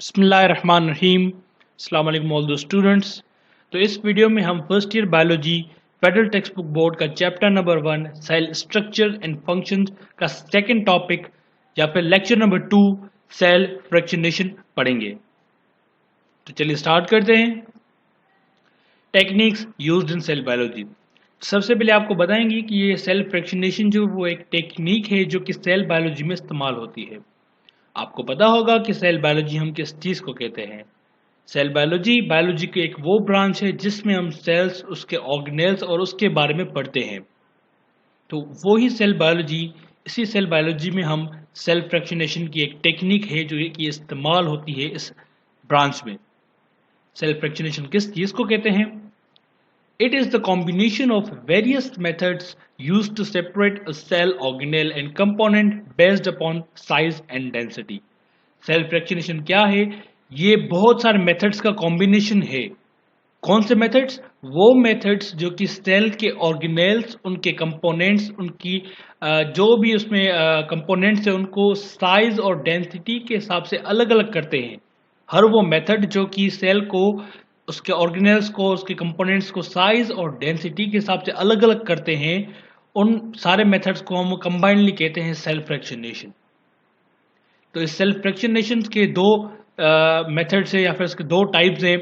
बिस्मिल्लाहिर्रहमानिर्रहीम। अस्सलाम वालेकुम ऑल द स्टूडेंट्स। तो इस वीडियो में हम first year biology federal text book board का chapter number 1 cell structure and functions का सेकंड टॉपिक या फिर लेक्चर नंबर 2 सेल फ्रैक्शनेशन पढ़ेंगे। तो चलिए स्टार्ट करते हैं। Techniques used in cell biology. सबसे पहले आपको बताएंगे कि ये सेल फ्रैक्शनेशन जो वो एक टेक्निक है जो कि सेल बायोलॉजी में इस्तेमाल होती है। आपको पता होगा कि सेल बायोलॉजी हम किस चीज़ को कहते हैं। सेल बायोलॉजी बायोलॉजी की एक वो ब्रांच है जिसमें हम सेल्स, उसके ऑर्गेनेल्स और उसके बारे में पढ़ते हैं। तो वो ही सेल बायोलॉजी, इसी सेल बायोलॉजी में हम सेल फ्रैक्शनेशन की एक टेक्निक है जो कि इस्तेमाल होती है इस ब्रांच में। सेल फ्रैक्शनेशन किस चीज़ को कहते हैं? It is the combination of various methods used to separate a cell organelle and component based upon size and density. Cell fractionation क्या है? ये बहुत सारे मेथड्स का कॉम्बिनेशन है। कौन से मेथड्स? वो मेथड्स जो कि सेल के ऑर्गेनेल्स, उनके कंपोनेंट्स, उनकी जो भी उसमें कंपोनेंट्स है उनको साइज और डेंसिटी के हिसाब से अलग अलग करते हैं। हर वो मेथड जो कि सेल को, उसके ऑर्गेनेल्स को, उसके कंपोनेंट्स को साइज और डेंसिटी के हिसाब से अलग अलग करते हैं, उन सारे मेथड्स को हम कंबाइनली कहते हैं सेल फ्रैक्शनेशन। तो इस सेल फ्रैक्शनेशन के दो मेथड्स है या फिर इसके दो टाइप्स है।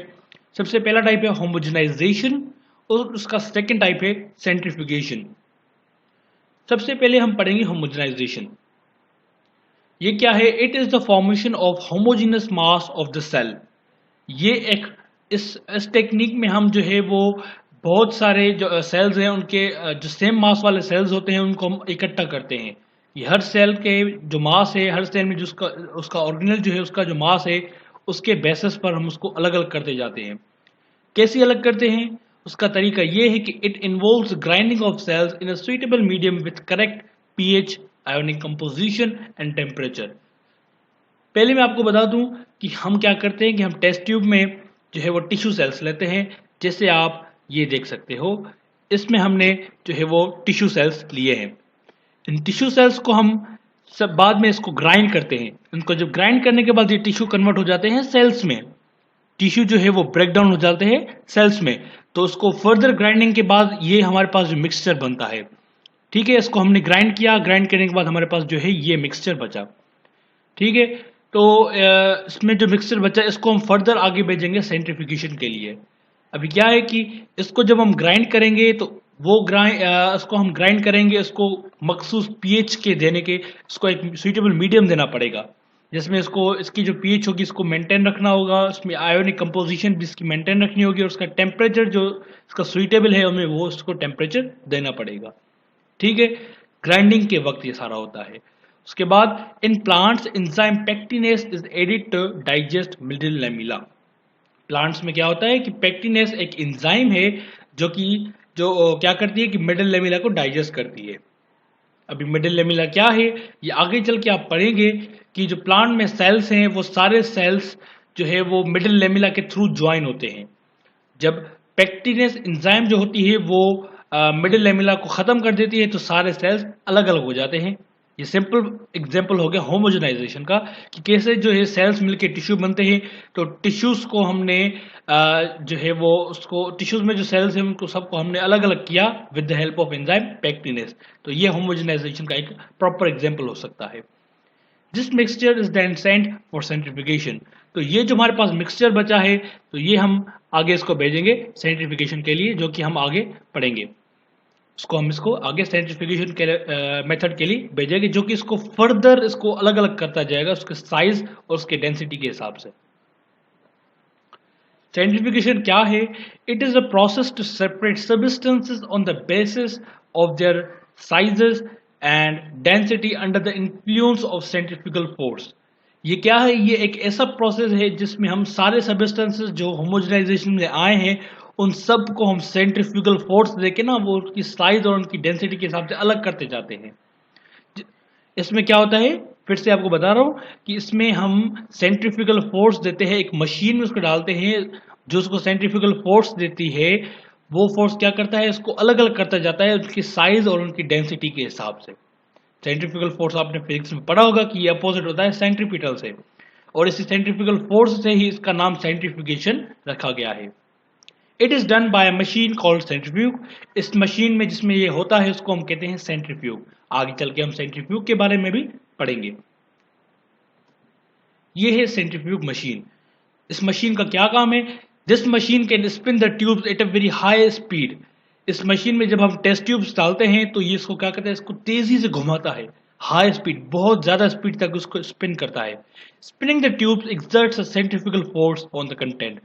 सबसे पहला टाइप है होमोजेनाइजेशन और उसका सेकंड टाइप है सेंट्रीफ्यूगेशन। सबसे पहले हम पढ़ेंगे होमोजेनाइजेशन। ये क्या है? It is the formation of homogeneous mass of the cell. ये एक इस टेक्निक में हम जो है वो बहुत सारे जो सेल्स हैं उनके जो सेम मास वाले सेल्स होते हैं उनको हम इकट्ठा करते हैं। ये हर सेल के जो मास है, हर सेल में जो उसका ऑर्गेनल जो है उसका जो मास है उसके बेसिस पर हम उसको अलग अलग करते जाते हैं। कैसे अलग करते हैं? उसका तरीका ये है कि it involves grinding of cells in a suitable medium with correct pH, ionic composition and temperature. पहले मैं आपको बता दूं कि हम क्या करते हैं कि हम टेस्ट ट्यूब में जो है वो टिश्यू सेल्स लेते हैं, जैसे आप ये देख सकते हो। इसमें हमने जो है वो टिश्यू सेल्स लिए हैं। इन टिश्यू सेल्स को हम सब बाद में इसको ग्राइंड करते हैं। इनको जब ग्राइंड करने के बाद ये टिश्यू कन्वर्ट हो जाते हैं सेल्स में। टिश्यू जो है वो ब्रेक डाउन हो जाते हैं सेल्स में। तो उसको फर्दर ग्राइंडिंग के बाद ये हमारे पास जो मिक्सचर बनता है, ठीक है, इसको हमने ग्राइंड किया। ग्राइंड करने के बाद हमारे पास जो है ये मिक्सचर बचा, ठीक है। तो इसमें जो मिक्सचर बचा इसको हम फर्दर आगे भेजेंगे सेंट्रीफ्यूगेशन के लिए। अभी क्या है कि इसको जब हम ग्राइंड करेंगे तो वो इसको हम ग्राइंड करेंगे, इसको मखसूस पीएच के देने के, इसको एक सुइटेबल मीडियम देना पड़ेगा जिसमें इसको इसकी जो पीएच होगी इसको मेंटेन रखना होगा, उसमें आयोनिक कंपोजिशन भी इसकी मेंटेन रखनी होगी और उसका टेम्परेचर जो इसका सुइटेबल है हमें वो उसको टेम्परेचर देना पड़ेगा, ठीक है। ग्राइंडिंग के वक्त ये सारा होता है। उसके बाद in plants enzyme pectinase is added to digest middle lamella. Plants में क्या होता है कि पेक्टिनेस एक एंजाइम है जो क्या करती है कि मिडिल लेमिला को डाइजेस्ट करती है। अभी मिडिल लेमिला क्या है ये आगे चल के आप पढ़ेंगे कि जो प्लांट में सेल्स हैं वो सारे सेल्स जो है वो मिडिल लेमिला के थ्रू ज्वाइन होते हैं। जब पेक्टिनेस एंजाइम जो होती है वो मिडिल लेमिला को ख़त्म कर देती है तो सारे सेल्स अलग अलग हो जाते हैं। ये सिंपल एग्जांपल हो गया होमोजेनाइजेशन का कि कैसे जो है सेल्स मिलके टिश्यू बनते हैं। तो टिश्यूज़ को हमने जो है वो उसको टिश्यूज़ में जो सेल्स हैं उनको सबको हमने अलग अलग किया with the help of enzyme pectinase. तो ये होमोजेनाइजेशन का एक प्रॉपर एग्जांपल हो सकता है। This mixture is then sent for centrification. तो ये जो हमारे पास मिक्सचर बचा है तो ये हम आगे इसको भेजेंगे सेंट्रीफिकेशन के लिए, जो कि हम आगे पढ़ेंगे। इसको आगे सेंट्रीफिकेशन के मेथड के लिए भेजेंगे जो कि इसको फर्दर इसको अलग अलग करता जाएगा उसके साइज और उसके डेंसिटी के हिसाब से। सेंट्रीफिकेशन क्या है? It is a process to separate substances on the basis of their sizes and density under the influence of centrifugal force. ये क्या है? ये एक ऐसा प्रोसेस है जिसमें हम सारे सबस्टेंसेस जो होमोजेनाइजेशन में आए हैं उन सब को हम सेंट्रीफ्यूगल फोर्स देके ना वो उनकी साइज और उनकी डेंसिटी के हिसाब से अलग करते जाते हैं। इसमें क्या होता है, फिर से आपको बता रहा हूं कि इसमें हम सेंट्रीफ्यूगल फोर्स देते हैं, एक मशीन में उसको डालते हैं जो उसको सेंट्रीफ्यूगल फोर्स देती है। वो फोर्स क्या करता है, इसको अलग अलग करता जाता है उसकी साइज और उनकी डेंसिटी के हिसाब से। सेंट्रीफ्यूगल फोर्स आपने फिजिक्स में पढ़ा होगा कि ये अपोजिट होता है सेंट्रीपिटल से। और इसी सेंट्रीफ्यूगल फोर्स से ही इसका नाम सेंट्रीफ्यूगेशन रखा गया है। It is done by a machine called centrifuge. इस मशीन में जिसमें ये होता है उसको हम कहते हैं सेंट्रीफ्यूग। आगे चल के हम सेंट्रीफ्यूग के बारे में भी पढ़ेंगे। ये है सेंट्रीफ्यूग मशीन। इस मशीन का क्या काम है? This machine can spin the tubes at a very high speed. इस मशीन में जब हम टेस्ट ट्यूब्स डालते हैं तो ये इसको क्या करता है, इसको तेजी से घुमाता है, हाई स्पीड, बहुत ज्यादा स्पीड तक उसको स्पिन करता है। Spinning the tubes exerts a centrifugal force on the content.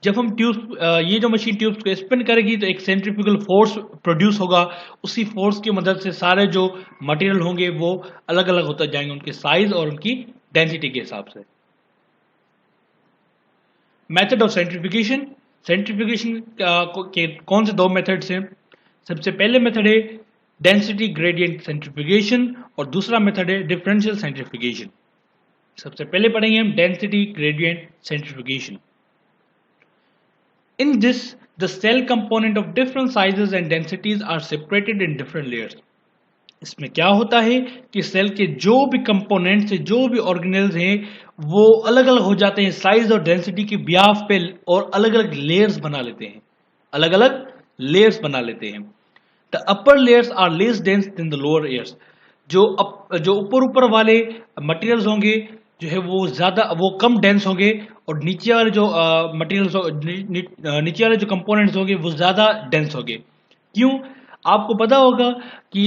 जब हम ट्यूब्स ये जो मशीन ट्यूब्स को स्पिन करेगी तो एक सेंट्रीफ्यूगल फोर्स प्रोड्यूस होगा। उसी फोर्स की मदद से सारे जो मटेरियल होंगे वो अलग अलग होते जाएंगे उनके साइज और उनकी डेंसिटी के हिसाब से। Method of centrifugation. सेंट्रीफ्यूगेशन के कौन से दो मेथड्स हैं? सबसे पहले मेथड है डेंसिटी ग्रेडियंट सेंट्रीफ्यूगेशन और दूसरा मेथड है डिफरेंशियल सेंट्रीफ्यूगेशन। सबसे पहले पढ़ेंगे हम density gradient centrifugation. In this, the cell component of different sizes and densities are separated in different layers. इसमें क्या होता है कि सेल के जो भी कंपोनेंट्स हैं, जो भी ऑर्गेनेल्स हैं, वो अलग अलग हो जाते हैं साइज और डेंसिटी की ब्याह पे और अलग अलग लेयर्स बना लेते हैं, अलग अलग लेयर्स बना लेते हैं। The upper layers are less dense than the lower layers. जो ऊपर वाले मटेरियल्स होंगे जो है वो कम डेंस होंगे और नीचे वाले जो मटेरियल्स नीचे वाले जो कंपोनेंट्स होंगे वो ज्यादा डेंस होंगे। क्यों? आपको पता होगा कि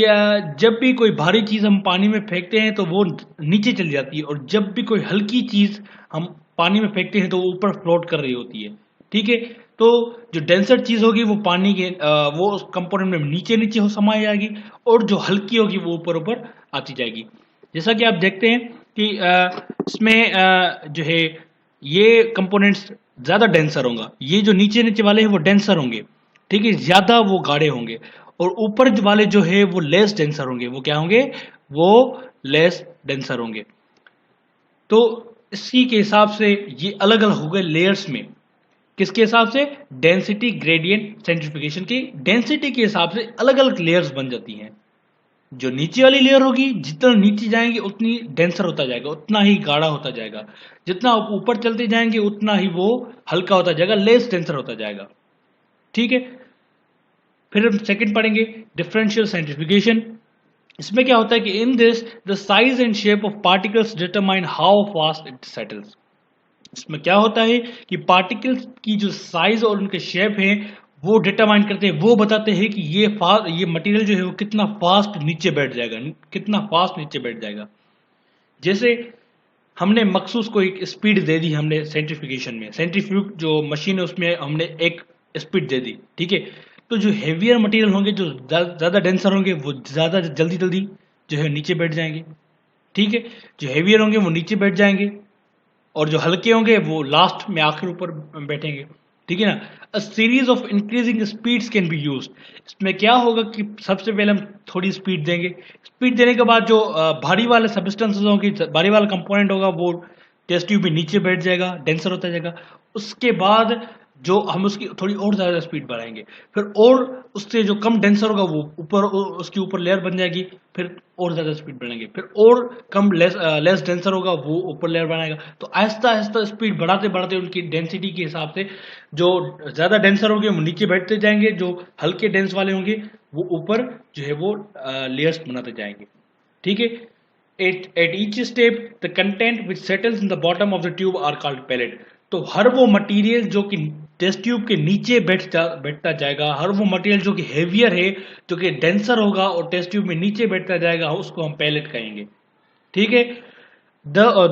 जब भी कोई भारी चीज हम पानी में फेंकते हैं तो वो नीचे चली जाती है और जब भी कोई हल्की चीज हम पानी में फेंकते हैं तो वो ऊपर फ्लोट कर रही होती है। ठीक है, तो जो डेंसर चीज होगी वो पानी के वो उस कंपोनेंट में नीचे नीचे हो समाई जाएगी और जो हल्की होगी वो ऊपर ऊपर आती जाएगी। जैसा कि आप देखते हैं कि इसमें जो है ये कंपोनेंट्स ज्यादा डेंसर होगा, ये जो नीचे नीचे वाले हैं वो डेंसर होंगे, ठीक है, ज्यादा वो गाढ़े होंगे, और ऊपर वाले जो है वो लेस डेंसर होंगे। वो क्या होंगे? वो लेस डेंसर होंगे। तो इसी के हिसाब से ये अलग अलग हो गए लेयर्स में। किसके हिसाब से? डेंसिटी ग्रेडियंट सेंट्रीफ्यूगेशन की डेंसिटी के हिसाब से अलग अलग लेयर्स बन जाती हैं। जो नीचे वाली लेयर होगी जितना नीचे जाएंगे उतनी डेंसर होता जाएगा, उतना ही गाढ़ा होता जाएगा। जितना ऊपर चलते जाएंगे उतना ही वो हल्का होता जाएगा, लेस डेंसर होता जाएगा। ठीक है, फिर हम सेकंड पढ़ेंगे डिफरेंशियल सेंट्रीफ्यूगेशन। इसमें क्या होता है कि in this the size and shape of particles determine how fast it settles. इसमें क्या होता है कि पार्टिकल्स की जो साइज और उनके शेप है वो डिटरमाइन करते हैं, वो बताते हैं कि ये मटेरियल जो है वो कितना फास्ट नीचे बैठ जाएगा, कितना फास्ट नीचे बैठ जाएगा। जैसे हमने मखसूस को एक स्पीड दे दी, हमने सेंट्रीफ्यूगेशन में, सेंट्रीफ्यूग जो मशीन है उसमें हमने एक स्पीड दे दी। ठीक है, तो जो हेवियर मटेरियल होंगे, जो ज्यादा डेंसर होंगे, वो ज्यादा जल्दी जल्दी जो है नीचे बैठ जाएंगे। ठीक है, जो हेवियर होंगे वो नीचे बैठ जाएंगे और जो हल्के होंगे वो लास्ट में आखिर ऊपर बैठेंगे। ठीक है ना। A series of increasing speeds can be used. इसमें क्या होगा कि सबसे पहले हम थोड़ी स्पीड देंगे, स्पीड देने के बाद जो भारी वाले सब्सटेंसेस होंगे, भारी वाला कंपोनेंट होगा, वो टेस्ट ट्यूब में नीचे बैठ जाएगा, डेंसर होता जाएगा। उसके बाद जो हम उसकी थोड़ी और ज्यादा स्पीड बढ़ाएंगे, फिर और उससे जो कम डेंसर होगा वो ऊपर, उसकी ऊपर लेयर बन जाएगी, फिर और ज्यादा स्पीड बढ़ाएंगे, फिर और कम लेस डेंसर होगा वो ऊपर लेयर बनाएगा। तो आहिस्ता आहिस्ता स्पीड बढ़ाते बढ़ाते उनकी डेंसिटी के हिसाब से जो ज्यादा डेंसर होंगे वो नीचे बैठते जाएंगे, जो हल्के डेंस वाले होंगे वो ऊपर जो है वो लेयर्स बनाते जाएंगे। ठीक है, at each step the content which settles in the bottom of the tube are called pellet। तो हर वो मटेरियल जो कि टेस्ट ट्यूब के नीचे बैठता जाएगा, हर वो मटेरियल जो कि हेवियर है, जो कि डेंसर होगा और टेस्ट ट्यूब में नीचे बैठता जाएगा, उसको हम पैलेट कहेंगे। ठीक है,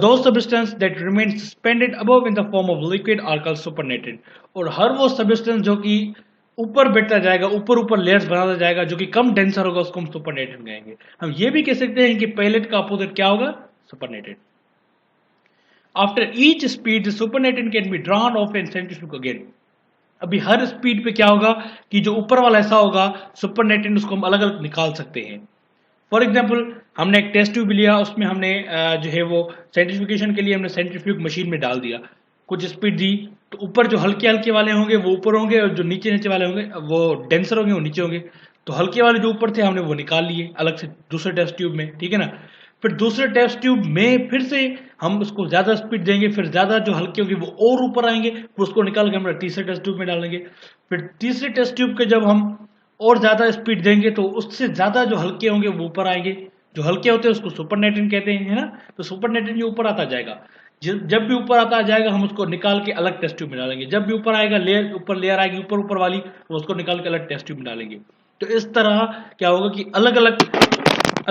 those substance that remain suspended above in the form of liquid are called supernatant। और हर वो सब्सटेंस जो कि ऊपर बैठता जाएगा, ऊपर ऊपर लेयर्स बनाता जाएगा, जो कि कम डेंसर होगा, उसको हम सुपरनेटेड कहेंगे। हम ये भी कह सकते हैं कि पैलेट का अपोजिट क्या होगा? Supernatant. After each speed the supernatant can be drawn off and centrifuge again. अभी हर स्पीड पे क्या होगा कि जो ऊपर वाला ऐसा होगा सुपरनेटेड, उसको हम अलग अलग निकाल सकते हैं। फॉर एग्जाम्पल हमने एक टेस्ट ट्यूब लिया, उसमें हमने जो है वो सेंट्रीफ्यूगेशन के लिए हमने सेंट्रीफ्यूग मशीन में डाल दिया, कुछ स्पीड दी, तो ऊपर जो हल्के हल्के वाले होंगे वो ऊपर होंगे और जो नीचे नीचे वाले होंगे वो डेंसर होंगे, वो नीचे होंगे। तो हल्के वाले जो ऊपर थे हमने वो निकाल लिए अलग से दूसरे टेस्ट ट्यूब में। ठीक है ना। फिर दूसरे टेस्ट ट्यूब में फिर से हम उसको ज़्यादा स्पीड देंगे, फिर ज़्यादा जो हल्के होंगे वो और ऊपर आएंगे, फिर उसको निकाल के हम तीसरे टेस्ट ट्यूब में डालेंगे। फिर तीसरे टेस्ट ट्यूब के जब हम और ज़्यादा स्पीड देंगे तो उससे ज़्यादा जो हल्के होंगे वो ऊपर आएंगे। जो हल्के होते हैं उसको सुपरनेट्रिन कहते हैं, है ना। तो सुपरनेट्रिन जो ऊपर आता जाएगा, जब भी ऊपर आता जाएगा हम उसको निकाल के अलग टेस्ट ट्यूब में डालेंगे। जब भी ऊपर आएगा, ऊपर लेयर आएगी ऊपर ऊपर वाली, तो उसको निकाल के अलग टेस्ट ट्यूब में डालेंगे। तो इस तरह क्या होगा कि अलग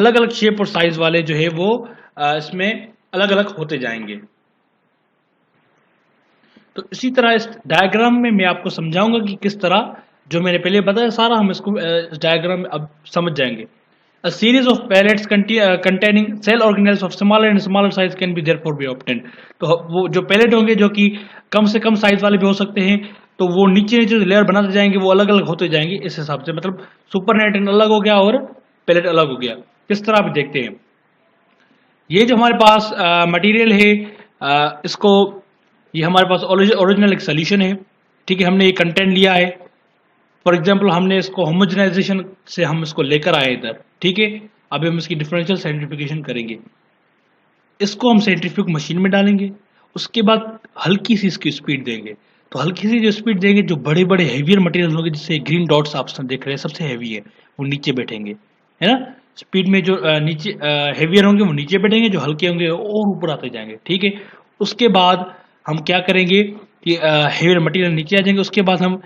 अलग शेप और साइज वाले जो है वो इसमें अलग अलग होते जाएंगे। तो इसी तरह इस डायग्राम में मैं आपको समझाऊंगा कि किस तरह जो मैंने पहले बताया सारा हम इसको इस डायग्राम में अब समझ जाएंगे। A series of pellets containing cell organelles of smaller and smaller size can be therefore be obtained। तो वो जो पैलेट होंगे जो कि कम से कम साइज वाले भी हो सकते हैं, तो वो नीचे नीचे जो लेयर बनाते जाएंगे वो अलग अलग होते जाएंगे। इस हिसाब से मतलब सुपरनेट्रिन अलग हो गया और पैलेट अलग हो गया। किस तरह आप देखते हैं, ये जो हमारे पास मटेरियल है, इसको ये हमारे पास ओरिजिनल एक सोल्यूशन है, ठीक है। हमने ये कंटेंट लिया है, फॉर एग्जाम्पल हमने इसको होमोजेनाइजेशन से हम इसको लेकर आए इधर, ठीक है। अभी हम इसकी डिफरेंशियल सेंट्रीफ्यूगेशन करेंगे, इसको हम सेंट्रीफ्यूग मशीन में डालेंगे, उसके बाद हल्की सी इसकी स्पीड देंगे। तो हल्की सी जो स्पीड देंगे, जो बड़े बड़े हैवियर मटेरियल होंगे, जिससे ग्रीन डॉट्स आप देख रहे हैं सबसे हैवी है, वो नीचे बैठेंगे, है ना। स्पीड में जो नीचे हैवियर होंगे वो नीचे बैठेंगे, जो हल्के होंगे और ऊपर आते जाएंगे, ठीक है। उसके बाद हम क्या करेंगे कि हैवियर मटेरियल नीचे आ जाएंगे, उसके बाद हम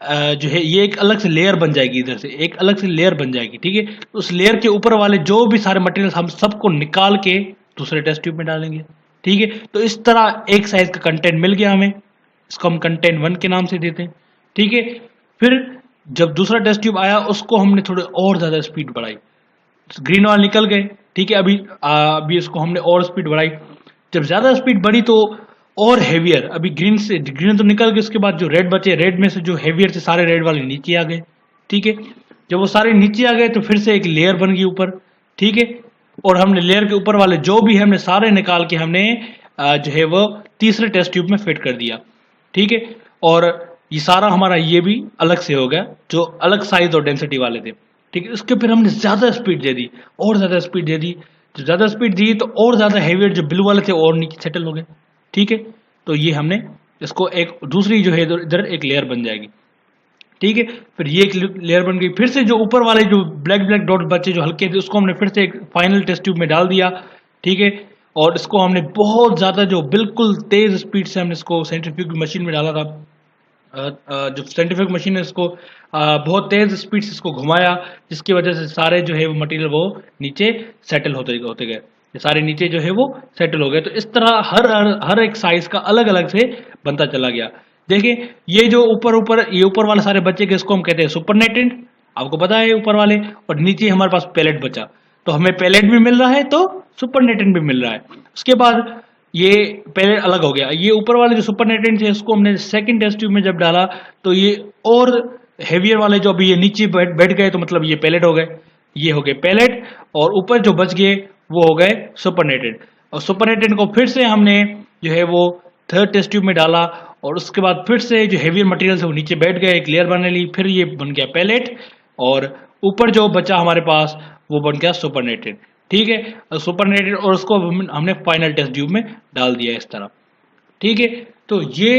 जो है ये एक अलग से लेयर बन जाएगी, इधर से एक अलग से लेयर बन जाएगी, ठीक है। उस लेयर के ऊपर वाले जो भी सारे मटेरियल हम सबको निकाल के दूसरे टेस्ट ट्यूब में डालेंगे, ठीक है। तो इस तरह एक साइज का कंटेंट मिल गया हमें, इसको हम कंटेंट 1 के नाम से देते हैं, ठीक है। फिर जब दूसरा टेस्ट ट्यूब आया, उसको हमने थोड़े और ज्यादा स्पीड बढ़ाई, ग्रीन वाले निकल गए, ठीक है। अभी इसको हमने और स्पीड बढ़ाई, जब ज्यादा स्पीड बढ़ी तो और हेवियर, अभी ग्रीन तो निकल गए, उसके बाद जो रेड बचे, रेड में से जो हेवियर थे सारे रेड वाले नीचे आ गए, ठीक है। जब वो सारे नीचे आ गए तो फिर से एक लेयर बन गई ऊपर, ठीक है। और हमने लेयर के ऊपर वाले जो भी हमने सारे निकाल के हमने जो है वो तीसरे टेस्ट ट्यूब में फिट कर दिया, ठीक है। और ये सारा हमारा ये भी अलग से हो गया, जो अलग साइज और डेंसिटी वाले थे, ठीक है। उसके फिर हमने ज्यादा स्पीड दे दी, और ज्यादा स्पीड दे दी, जब ज्यादा स्पीड दी तो और ज्यादा हेवियर जो ब्लू वाले थे और नीचे सेटल हो गए, ठीक है। तो ये हमने इसको एक दूसरी जो है इधर एक लेयर बन जाएगी, ठीक है। फिर ये एक लेयर बन गई, फिर से जो ऊपर वाले जो ब्लैक ब्लैक डॉट बचे जो हल्के थे, उसको हमने फिर से एक फाइनल टेस्ट ट्यूब में डाल दिया, ठीक है। और इसको हमने बहुत ज्यादा जो बिल्कुल तेज स्पीड से हमने इसको सेंट्रीफ्यूग मशीन में डाला था, जो सेंट्रीफ्यूग मशीन है इसको बहुत तेज स्पीड से इसको घुमाया, जिसकी वजह से सारे जो है वो मटेरियल वो नीचे सेटल होते गए, ये सारे नीचे जो है वो सेटल हो गए। तो इस तरह हर एक साइज का अलग अलग से बनता चला गया। देखिए ये जो ऊपर वाले सारे बच्चे के, इसको हम कहते हैं सुपरनेट्रिन, आपको पता है ऊपर वाले, और नीचे हमारे पास पैलेट बचा, तो हमें पैलेट भी मिल रहा है तो सुपरनेट्रिन भी मिल रहा है। उसके बाद ये पैलेट अलग हो गया, ये ऊपर वाले जो सुपरनेट्रिन थे इसको हमने सेकंड टेस्ट ट्यूब में जब डाला तो ये और हेवियर वाले जो अभी ये नीचे बैठ गए, तो मतलब ये पैलेट हो गए, ये हो गए पैलेट, और ऊपर जो बच गए वो हो गए सुपरनेटेड। और सुपरनेटेड को फिर से हमने जो है वो थर्ड टेस्ट ट्यूब में डाला, और उसके बाद फिर से जो हेवियर मटेरियल थे वो नीचे बैठ गए, एक लेयर बना ली, फिर ये बन गया पैलेट, और ऊपर जो बचा हमारे पास वो बन गया सुपरनेटेड, ठीक है। सुपरनेटेड और उसको हमने फाइनल टेस्ट ट्यूब में डाल दिया इस तरह, ठीक है। तो ये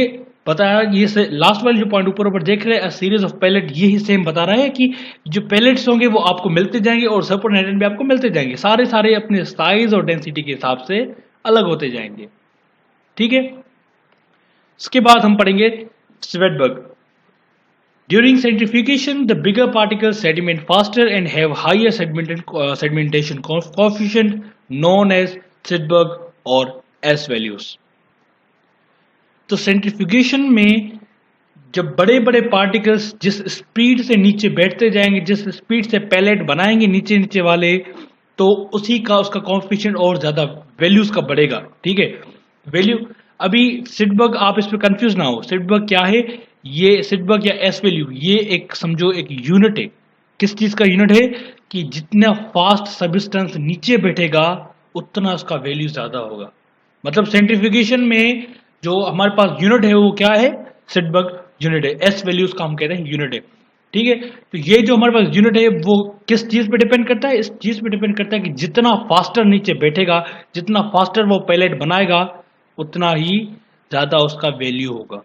बताया, ये लास्ट वाले जो पॉइंट ऊपर देख रहे हैं सीरीज ऑफ पैलेट, ये ही सेम बता रहा है कि जो पैलेट्स होंगे वो आपको मिलते जाएंगे और सुपरनेटेड भी आपको मिलते जाएंगे, सारे अपने साइज और डेंसिटी के हिसाब से अलग होते जाएंगे, ठीक है। इसके बाद हम पढ़ेंगे Svedberg. During centrifugation, the bigger particles sediment faster and have higher sedimentation coefficient known as Rydberg or S values। तो सेंट्रीफ्यूगेशन में जब बड़े बड़े पार्टिकल्स जिस स्पीड से नीचे बैठते जाएंगे, जिस स्पीड से पैलेट बनाएंगे नीचे नीचे वाले, तो उसी का उसका कॉन्फिगरेशन और ज्यादा वैल्यूज का बढ़ेगा, ठीक है। वैल्यू अभी सिडबर्ग, आप इस पर कंफ्यूज ना हो, सिडबर्ग क्या है, ये सिडबर्ग या एस वैल्यू, ये एक समझो एक यूनिट है। किस चीज का यूनिट है कि जितना फास्ट सब्सटेंस नीचे बैठेगा उतना उसका वैल्यू ज्यादा होगा। मतलब सेंट्रीफ्यूगेशन में जो हमारे पास यूनिट है वो क्या है, सिडबर्ग यूनिट है, एस वैल्यूज का हम कहते हैं यूनिट है। ठीक है। तो ये जो हमारे पास यूनिट है वो किस चीज पे डिपेंड करता है, इस चीज पे डिपेंड करता है कि जितना फास्टर नीचे बैठेगा, जितना फास्टर वो पैलेट बनाएगा, उतना ही ज्यादा उसका वैल्यू होगा,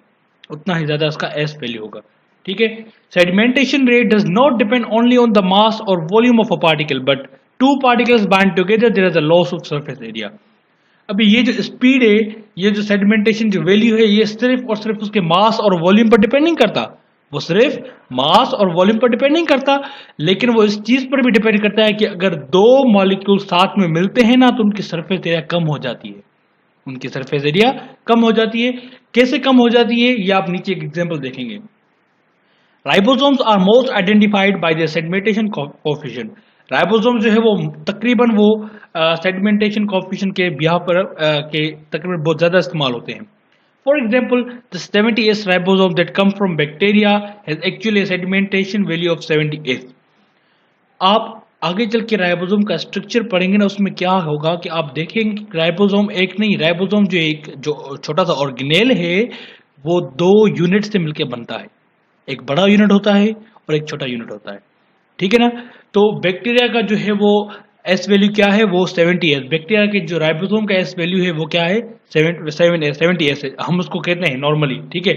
उतना ही ज्यादा उसका एस वैल्यू होगा। ठीक है। Sedimentation rate does not depend only on the mass और volume of a particle, but two particles bind together there is a loss of surface area. अभी ये जो स्पीड है, ये जो सेडिमेंटेशन जो वैल्यू है, ये सिर्फ और सिर्फ उसके मास और वॉल्यूम पर डिपेंड नहीं करता, वो सिर्फ मास और वॉल्यूम पर डिपेंड नहीं करता, लेकिन वो इस चीज पर भी डिपेंड करता है कि अगर दो मॉलिक्यूल साथ में मिलते हैं ना, तो उनकी सरफेस एरिया कम हो जाती है, उनकी सरफेस एरिया कम हो जाती है। कैसे कम हो जाती है, ये आप नीचे एक एग्जांपल देखेंगे। Ribosomes are most identified by the sedimentation coefficient. Ribosome जो है वो तकरीबन वो सेडिमेंटेशन कोएफिशिएंट के बिहाफ पर के तकरीबन बहुत ज्यादा इस्तेमाल होते हैं। For example, the 70S ribosome that come from bacteria has actually sedimentation value of 70S। आप आगे चल के राइबोसोम का स्ट्रक्चर पढ़ेंगे ना, उसमें क्या होगा कि आप देखेंगे कि राइबोसोम एक नहीं, राइबोसोम जो एक जो छोटा सा ऑर्गेनेल है, वो दो यूनिट से मिलकर बनता है। एक बड़ा यूनिट होता है और एक छोटा यूनिट होता है। ठीक है ना। तो बैक्टीरिया का जो है वो एस वैल्यू क्या है, वो 70S। बैक्टीरिया के जो राइबोसोम का एस वैल्यू है वो क्या है, 70S है, हम उसको कहते हैं नॉर्मली। ठीक है।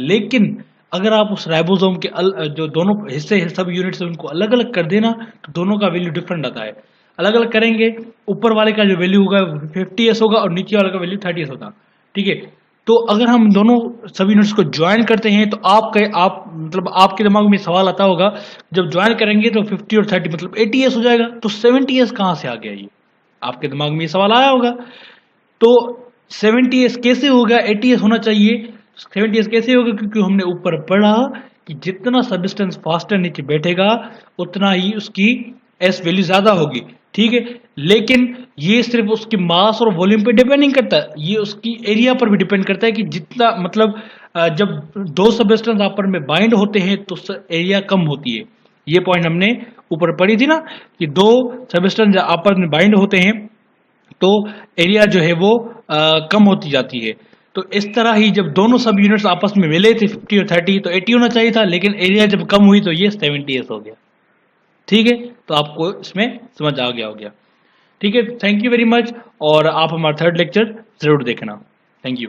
लेकिन अगर आप उस राइबोसोम के जो दोनों हिस्से हैं, सब यूनिट्स हैं, उनको अलग अलग कर देना, तो दोनों का वैल्यू डिफरेंट आता है। अलग अलग करेंगे, ऊपर वाले का जो वैल्यू होगा 50S होगा और नीचे वाले का वैल्यू 30S होगा। ठीक है। तो अगर हम दोनों सब यूनिट्स को ज्वाइन करते हैं, तो आप मतलब आपके दिमाग में सवाल आता होगा, जब ज्वाइन करेंगे तो 50 और 30 मतलब 80S हो जाएगा, तो 70S कहाँ से आ गया, ये आपके दिमाग में ये सवाल आया होगा। तो 70S कैसे होगा, 80S होना चाहिए। 70S कैसे होगा, क्योंकि हमने ऊपर पढ़ा कि जितना सबस्टेंस फास्टर नीचे बैठेगा, उतना ही उसकी एस वैल्यू ज्यादा होगी। ठीक है। लेकिन ये सिर्फ उसकी मास और वॉल्यूम पे डिपेंड नहीं करता, ये उसकी एरिया पर भी डिपेंड करता है कि जितना मतलब जब दो सबस्टेंस आपस में बाइंड होते हैं तो एरिया कम होती है। ये पॉइंट हमने ऊपर पढ़ी थी ना, कि दो सबस्टेंस आपस में बाइंड होते हैं तो एरिया जो है वो कम होती जाती है। तो इस तरह ही जब दोनों सब यूनिट्स आपस में मिले थे 50 और 30, तो 80 होना चाहिए था, लेकिन एरिया जब कम हुई तो ये 70S हो गया। ठीक है। तो आपको इसमें समझ आ गया हो गया। ठीक है। थैंक यू वेरी मच, और आप हमारा थर्ड लेक्चर जरूर देखना। Thank you.